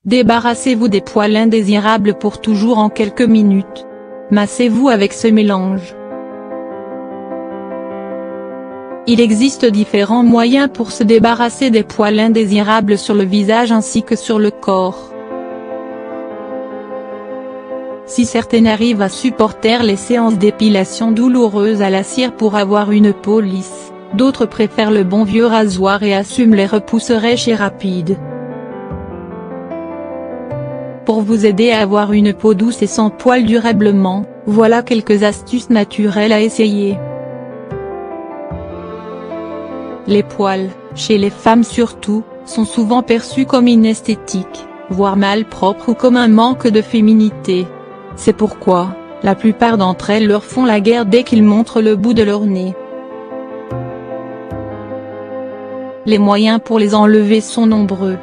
Débarrassez-vous des poils indésirables pour toujours en quelques minutes. Massez-vous avec ce mélange. Il existe différents moyens pour se débarrasser des poils indésirables sur le visage ainsi que sur le corps. Si certaines arrivent à supporter les séances d'épilation douloureuses à la cire pour avoir une peau lisse, d'autres préfèrent le bon vieux rasoir et assument les repousses rêches et rapides. Pour vous aider à avoir une peau douce et sans poils durablement, voilà quelques astuces naturelles à essayer. Les poils, chez les femmes surtout, sont souvent perçus comme inesthétiques, voire malpropres ou comme un manque de féminité. C'est pourquoi, la plupart d'entre elles leur font la guerre dès qu'ils montrent le bout de leur nez. Les moyens pour les enlever sont nombreux.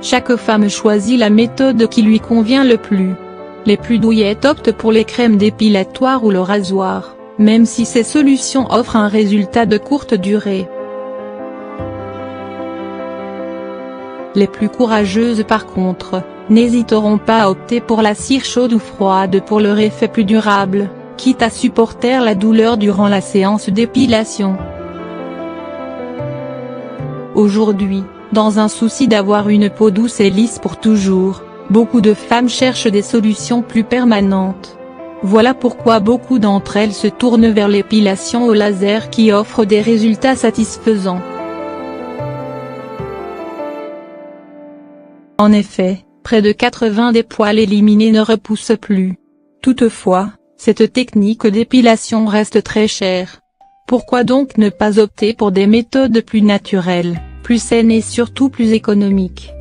Chaque femme choisit la méthode qui lui convient le plus. Les plus douillettes optent pour les crèmes dépilatoire ou le rasoir, même si ces solutions offrent un résultat de courte durée. Les plus courageuses par contre, n'hésiteront pas à opter pour la cire chaude ou froide pour leur effet plus durable, quitte à supporter la douleur durant la séance d'épilation. Aujourd'hui, dans un souci d'avoir une peau douce et lisse pour toujours, beaucoup de femmes cherchent des solutions plus permanentes. Voilà pourquoi beaucoup d'entre elles se tournent vers l'épilation au laser qui offre des résultats satisfaisants. En effet, près de 80% des poils éliminés ne repoussent plus. Toutefois, cette technique d'épilation reste très chère. Pourquoi donc ne pas opter pour des méthodes plus naturelles, plus saines et surtout plus économiques?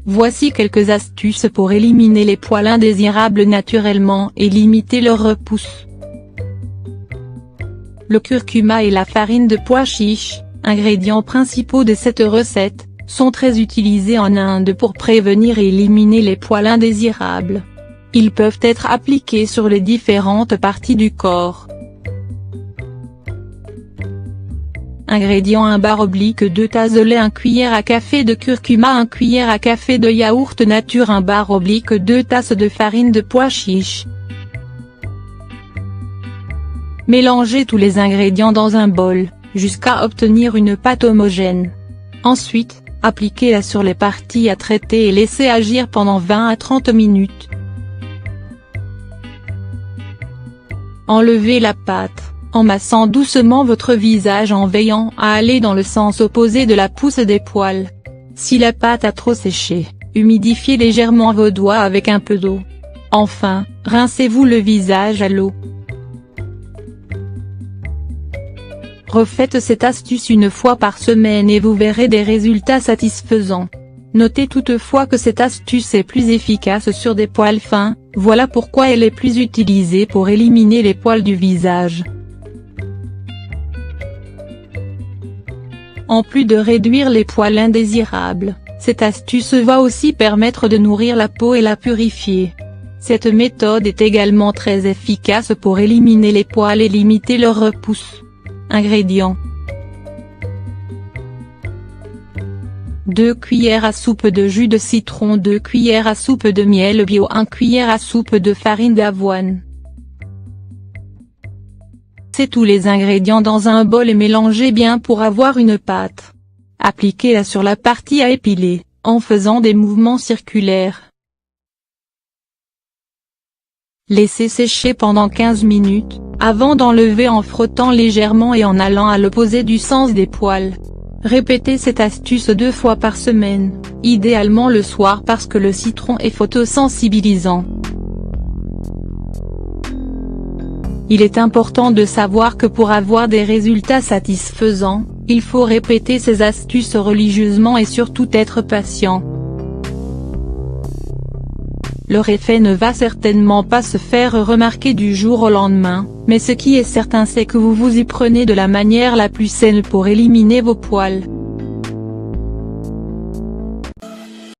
Voici quelques astuces pour éliminer les poils indésirables naturellement et limiter leur repousse. Le curcuma et la farine de pois chiche, ingrédients principaux de cette recette, sont très utilisés en Inde pour prévenir et éliminer les poils indésirables. Ils peuvent être appliqués sur les différentes parties du corps. Ingrédients: 1 bar oblique 2 tasses de lait, 1 cuillère à café de curcuma, 1 cuillère à café de yaourt nature, 1 bar oblique 2 tasses de farine de pois chiche. Mélangez tous les ingrédients dans un bol, jusqu'à obtenir une pâte homogène. Ensuite, appliquez-la sur les parties à traiter et laissez agir pendant 20 à 30 minutes. Enlevez la pâte, en massant doucement votre visage en veillant à aller dans le sens opposé de la pousse des poils. Si la pâte a trop séché, humidifiez légèrement vos doigts avec un peu d'eau. Enfin, rincez-vous le visage à l'eau. Refaites cette astuce une fois par semaine et vous verrez des résultats satisfaisants. Notez toutefois que cette astuce est plus efficace sur des poils fins, voilà pourquoi elle est plus utilisée pour éliminer les poils du visage. En plus de réduire les poils indésirables, cette astuce va aussi permettre de nourrir la peau et la purifier. Cette méthode est également très efficace pour éliminer les poils et limiter leur repousse. Ingrédients: 2 cuillères à soupe de jus de citron, 2 cuillères à soupe de miel bio, 1 cuillère à soupe de farine d'avoine. Mixez tous les ingrédients dans un bol et mélangez bien pour avoir une pâte. Appliquez-la sur la partie à épiler, en faisant des mouvements circulaires. Laissez sécher pendant 15 minutes, avant d'enlever en frottant légèrement et en allant à l'opposé du sens des poils. Répétez cette astuce 2 fois par semaine, idéalement le soir parce que le citron est photosensibilisant. Il est important de savoir que pour avoir des résultats satisfaisants, il faut répéter ces astuces religieusement et surtout être patient. Leur effet ne va certainement pas se faire remarquer du jour au lendemain, mais ce qui est certain c'est que vous vous y prenez de la manière la plus saine pour éliminer vos poils.